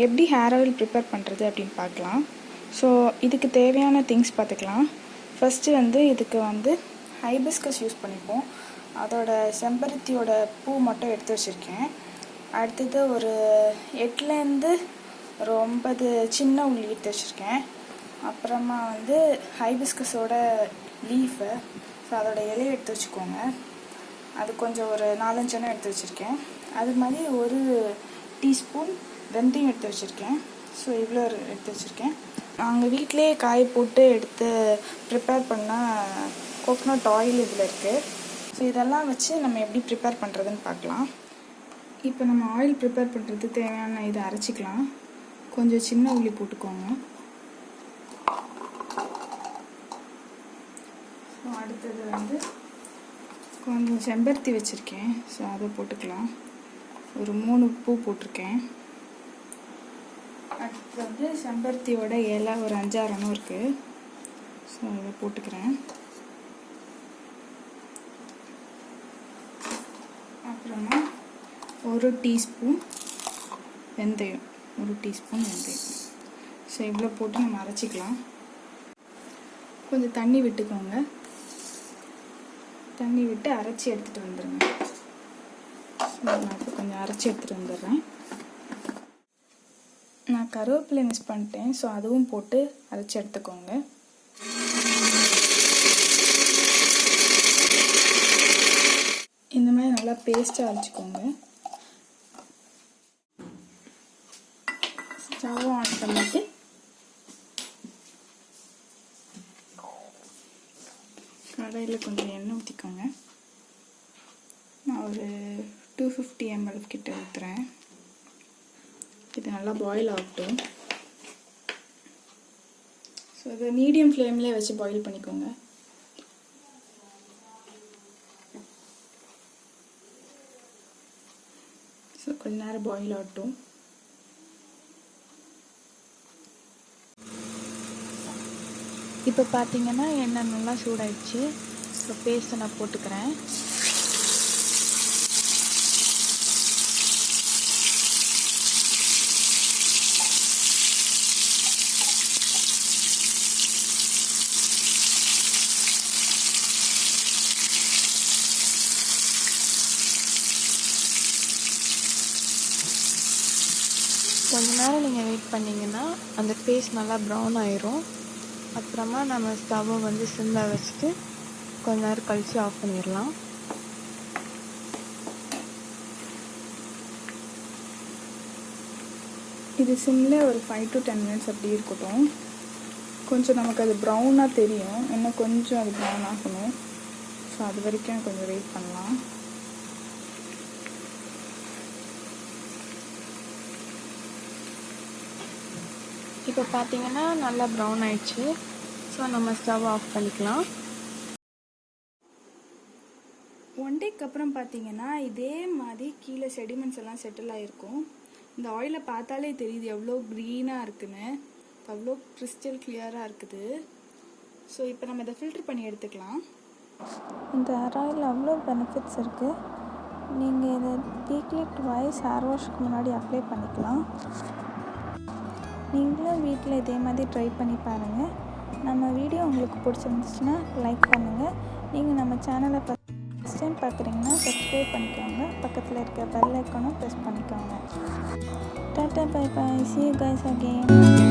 எப்படி hair oil prepare பண்ணுறது அப்படின்னு பார்க்கலாம். ஸோ இதுக்கு தேவையான திங்ஸ் பார்த்துக்கலாம். ஃபஸ்ட்டு வந்து இதுக்கு வந்து ஹைபிஸ்கஸ் யூஸ் பண்ணிப்போம். அதோட செம்பருத்தியோட பூ மட்டும் எடுத்து வச்சுருக்கேன். அடுத்தது ஒரு 8லேருந்து ஒரு 9 சின்ன உள்ளி எடுத்து வச்சுருக்கேன். அப்புறமா வந்து ஹைபிஸ்கஸோட லீஃபு, ஸோ அதோட இலையை எடுத்து வச்சுக்கோங்க. அது கொஞ்சம் ஒரு 4-5 எண்ணம் எடுத்து வச்சுருக்கேன். அது மாதிரி ஒரு டீஸ்பூன் வெந்தயம் எடுத்து வச்சுருக்கேன். ஸோ இவ்வளோ எடுத்து வச்சுருக்கேன். நாங்கள் வீட்டிலே காய போட்டு எடுத்து ப்ரிப்பேர் பண்ணால் கோகோனட் ஆயில் இதில் இருக்குது. ஸோ இதெல்லாம் வச்சு நம்ம எப்படி ப்ரிப்பேர் பண்ணுறதுன்னு பார்க்கலாம். இப்போ நம்ம ஆயில் ப்ரிப்பேர் பண்ணுறதுக்கு தேவையான இதை அரைச்சிக்கலாம். கொஞ்சம் சின்ன உள்ளி போட்டுக்கோங்க. ஸோ அடுத்தது வந்து கொஞ்சம் செம்பருத்தி வச்சுருக்கேன். ஸோ அதை போட்டுக்கலாம். ஒரு 3 பூ போட்டிருக்கேன். அடுத்து வந்து செம்பருத்தியோட இலை ஒரு 5-6 எண்ணம் இருக்குது. ஸோ அதை போட்டுக்கிறேன். அப்புறமா ஒரு டீஸ்பூன் வெந்தயம், ஸோ இவ்வளோ போட்டு நம்ம அரைச்சிக்கலாம். கொஞ்சம் தண்ணி விட்டுக்கோங்க. தண்ணி விட்டு அரைச்சி எடுத்துகிட்டு வந்துடுங்க. நான் இப்போ கொஞ்சம் அரைச்சி எடுத்துகிட்டு வந்துடுறேன். நான் கருவேப்பிலை மிஸ் பண்ணிட்டேன். ஸோ அதுவும் போட்டு அரைச்சி எடுத்துக்கோங்க. இந்த மாதிரி நல்லா பேஸ்ட்டாக அரைச்சிக்கோங்க. ஸ்டவ் ஆன் பண்ணிட்டு கடாயில் கொஞ்சம் எண்ணெய் ஊற்றிக்கோங்க. நான் ஒரு 250 ml கிட்ட ஊற்றுறேன். இது நல்லா பாயில் ஆகட்டும். ஸோ இதை மீடியம் ஃப்ளேம்லேயே வச்சு பாயில் பண்ணிக்கோங்க. ஸோ கொஞ்ச நேரம் பாயில் ஆகட்டும். இப்போ பார்த்தீங்கன்னா எண்ணெய் நல்லா சூடாயிடுச்சு. இப்போ பேஸ்ட்டை நான் போட்டுக்கிறேன். கொஞ்ச நேரம் நீங்கள் வெயிட் பண்ணிங்கன்னா அந்த பேஸ்ட் நல்லா ப்ரௌன் ஆயிரும். அப்புறமா நம்ம ஸ்டவ்வை வந்து சிம்மில் வச்சுட்டு கொஞ்ச நேரம் கழித்து ஆஃப் பண்ணிடலாம். இது சிம்மில் ஒரு 5 to 10 minutes அப்படி இருக்கட்டும். கொஞ்சம் நமக்கு அது ப்ரௌனாக தெரியும். இன்னும் கொஞ்சம் அது ப்ரௌன் ஆகணும். ஸோ அது வரைக்கும் கொஞ்சம் வெயிட் பண்ணலாம். இப்போ பார்த்தீங்கன்னா நல்லா ப்ரௌன் ஆயிடுச்சு. ஸோ நம்ம ஸ்டவ் ஆஃப் பண்ணிக்கலாம். 1 டேக்கு அப்புறம் பார்த்தீங்கன்னா இதே மாதிரி கீழே செடிமெண்ட்ஸ் எல்லாம் செட்டில் ஆகிருக்கும். இந்த ஆயிலை பார்த்தாலே தெரியுது எவ்வளோ க்ரீனாக இருக்குன்னு. அவ்வளோ கிறிஸ்டல் கிளியராக இருக்குது. ஸோ இப்போ நம்ம இதை ஃபில்ட்ரு பண்ணி எடுத்துக்கலாம். இந்த ஹேர் ஆயில் அவ்வளோ பெனிஃபிட்ஸ் இருக்குது. நீங்கள் இதை வீக்லி ட்வைஸ் ஹேர் வாஷ்க்கு முன்னாடி அப்ளை பண்ணிக்கலாம். நீங்களும் வீட்டில் இதே மாதிரி ட்ரை பண்ணி பாருங்கள். நம்ம வீடியோ உங்களுக்கு பிடிச்சிருந்துச்சுன்னா லைக் பண்ணுங்கள். நீங்கள் நம்ம சேனலை ஃபஸ்ட் டைம் பார்க்குறீங்கன்னா சப்ஸ்கிரைப் பண்ணிக்கோங்க. பக்கத்தில் இருக்க பெல் ஐக்கானும் ப்ரெஸ் பண்ணிக்கோங்க. Tata bye bye. See you guys again.